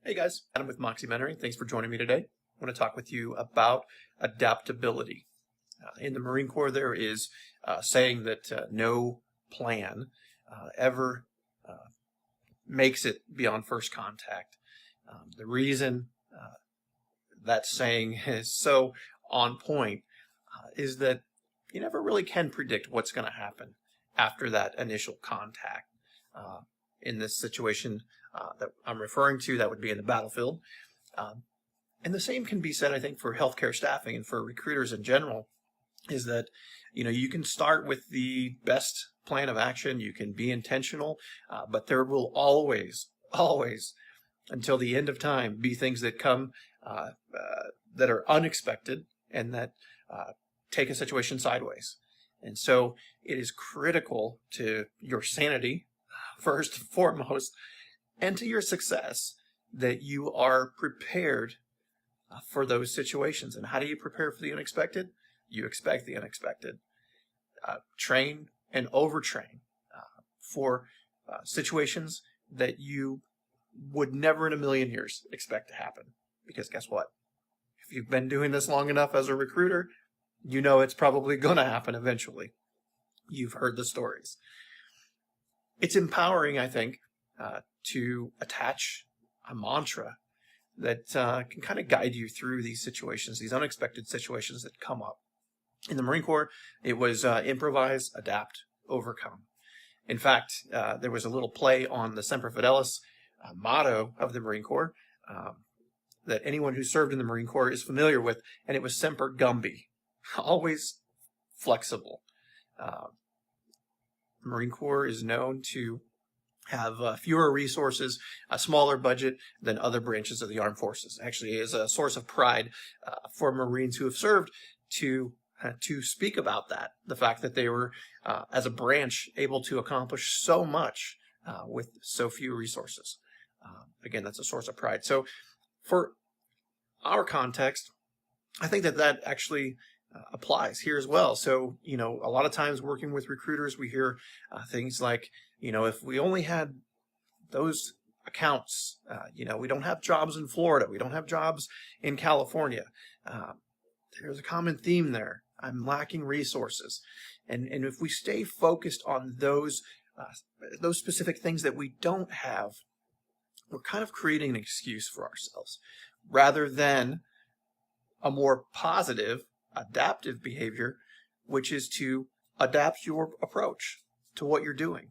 Hey guys, Adam with Moxie Mentoring. Thanks for joining me today. I want to talk with you about adaptability. In the Marine Corps, there is saying that no plan ever makes it beyond first contact. The reason that saying is so on point is that you never really can predict what's going to happen after that initial contact. In this situation that I'm referring to, that would be in the battlefield. And the same can be said, I think, for healthcare staffing and for recruiters in general, is that, you can start with the best plan of action, you can be intentional, but there will always, until the end of time, be things that come that are unexpected and that take a situation sideways. And so it is critical to your sanity, first and foremost, and to your success, that you are prepared for those situations. And how do you prepare for the unexpected? You expect the unexpected. Train and overtrain for situations that you would never in a million years expect to happen. Because guess what? If you've been doing this long enough as a recruiter, you know it's probably going to happen eventually. You've heard the stories. It's empowering, I think, to attach a mantra that can kind of guide you through these situations, these unexpected situations that come up. In the Marine Corps, it was improvise, adapt, overcome. In fact, there was a little play on the Semper Fidelis motto of the Marine Corps that anyone who served in the Marine Corps is familiar with, and it was Semper Gumby, always flexible. Marine Corps is known to have fewer resources, a smaller budget than other branches of the armed forces. Actually, it is a source of pride for Marines who have served to speak about that, the fact that they were, as a branch, able to accomplish so much with so few resources. Again, that's a source of pride. So for our context, I think that actually applies here as well. So, a lot of times working with recruiters, we hear things like, if we only had those accounts, we don't have jobs in Florida, we don't have jobs in California. There's a common theme there. I'm lacking resources. And if we stay focused on those specific things that we don't have, we're kind of creating an excuse for ourselves rather than a more positive, adaptive behavior, which is to adapt your approach to what you're doing,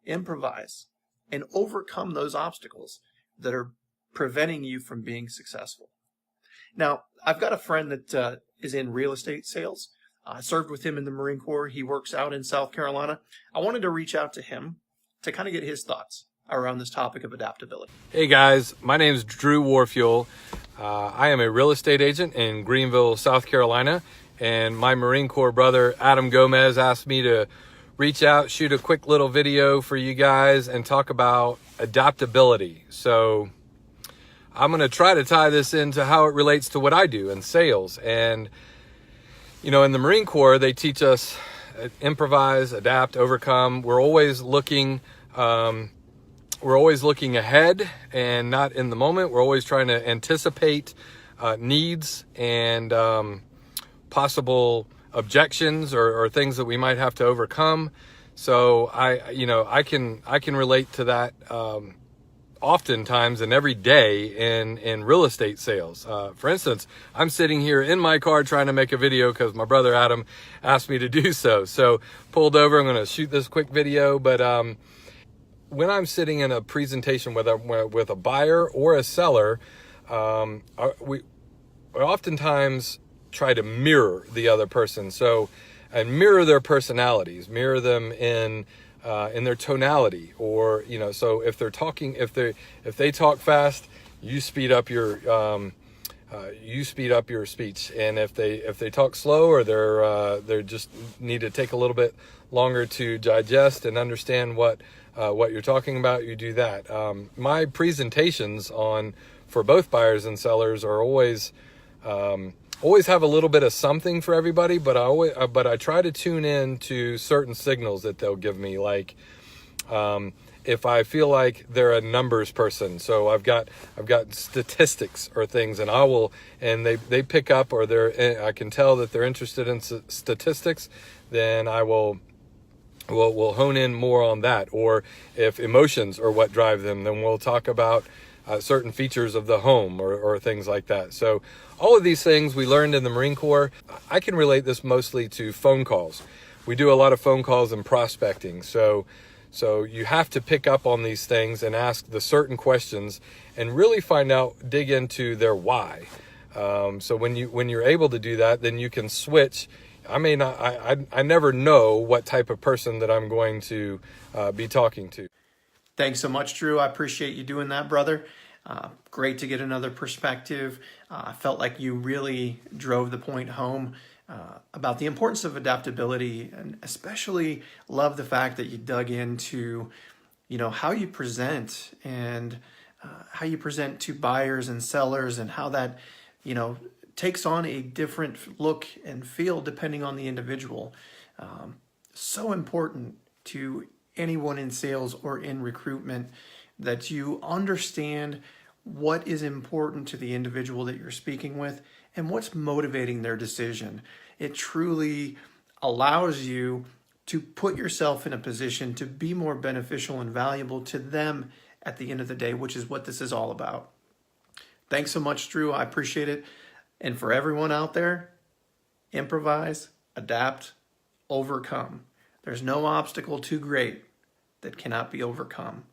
improvise, and overcome those obstacles that are preventing you from being successful. Now, I've got a friend that is in real estate sales. I served with him in the Marine Corps. He works out in South Carolina. I wanted to reach out to him to kind of get his thoughts around this topic of adaptability. Hey guys, my name is Drew Warfuel. I am a real estate agent in Greenville, South Carolina, and my Marine Corps brother Adam Gomez asked me to reach out, shoot a quick little video for you guys and talk about adaptability. So I'm going to try to tie this into how it relates to what I do in sales. And, in the Marine Corps, they teach us improvise, adapt, overcome. We're always looking ahead and not in the moment. We're always trying to anticipate needs and possible objections or things that we might have to overcome. So I can relate to that oftentimes and every day in real estate sales. For instance, I'm sitting here in my car trying to make a video because my brother Adam asked me to do so. So pulled over, I'm going to shoot this quick video, but when I'm sitting in a presentation with a buyer or a seller, we oftentimes try to mirror the other person. So, and mirror their personalities, mirror them in their tonality, or so if they're talking, if they talk fast, you speed up your speech, and if they talk slow, or they're just need to take a little bit longer to digest and understand what you're talking about, you do that. My presentations for both buyers and sellers are always have a little bit of something for everybody, but I try to tune in to certain signals that they'll give me, like if I feel like they're a numbers person, so I've got statistics or things, and they pick up, or I can tell that they're interested in statistics, then I will hone in more on that. Or if emotions are what drive them, then we'll talk about certain features of the home or things like that. So all of these things we learned in the Marine Corps. I can relate this mostly to phone calls. We do a lot of phone calls and prospecting. So you have to pick up on these things and ask the certain questions and really dig into their why. So when you're able to do that, then you can switch. I never know what type of person that I'm going to be talking to. Thanks so much, Drew. I appreciate you doing that, brother. Great to get another perspective. I felt like you really drove the point home about the importance of adaptability, and especially love the fact that you dug into, how you present and how you present to buyers and sellers, and how that, takes on a different look and feel depending on the individual. So important to anyone in sales or in recruitment that you understand what is important to the individual that you're speaking with and what's motivating their decision. It truly allows you to put yourself in a position to be more beneficial and valuable to them at the end of the day, which is what this is all about. Thanks so much, Drew. I appreciate it. And for everyone out there, improvise, adapt, overcome. There's no obstacle too great that cannot be overcome.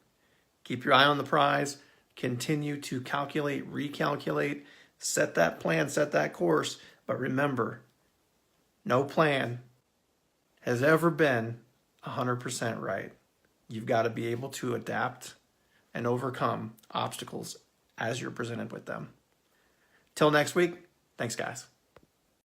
Keep your eye on the prize. Continue to calculate, recalculate, set that plan, set that course. But remember, no plan has ever been 100% right. You've got to be able to adapt and overcome obstacles as you're presented with them. Till next week, thanks, guys.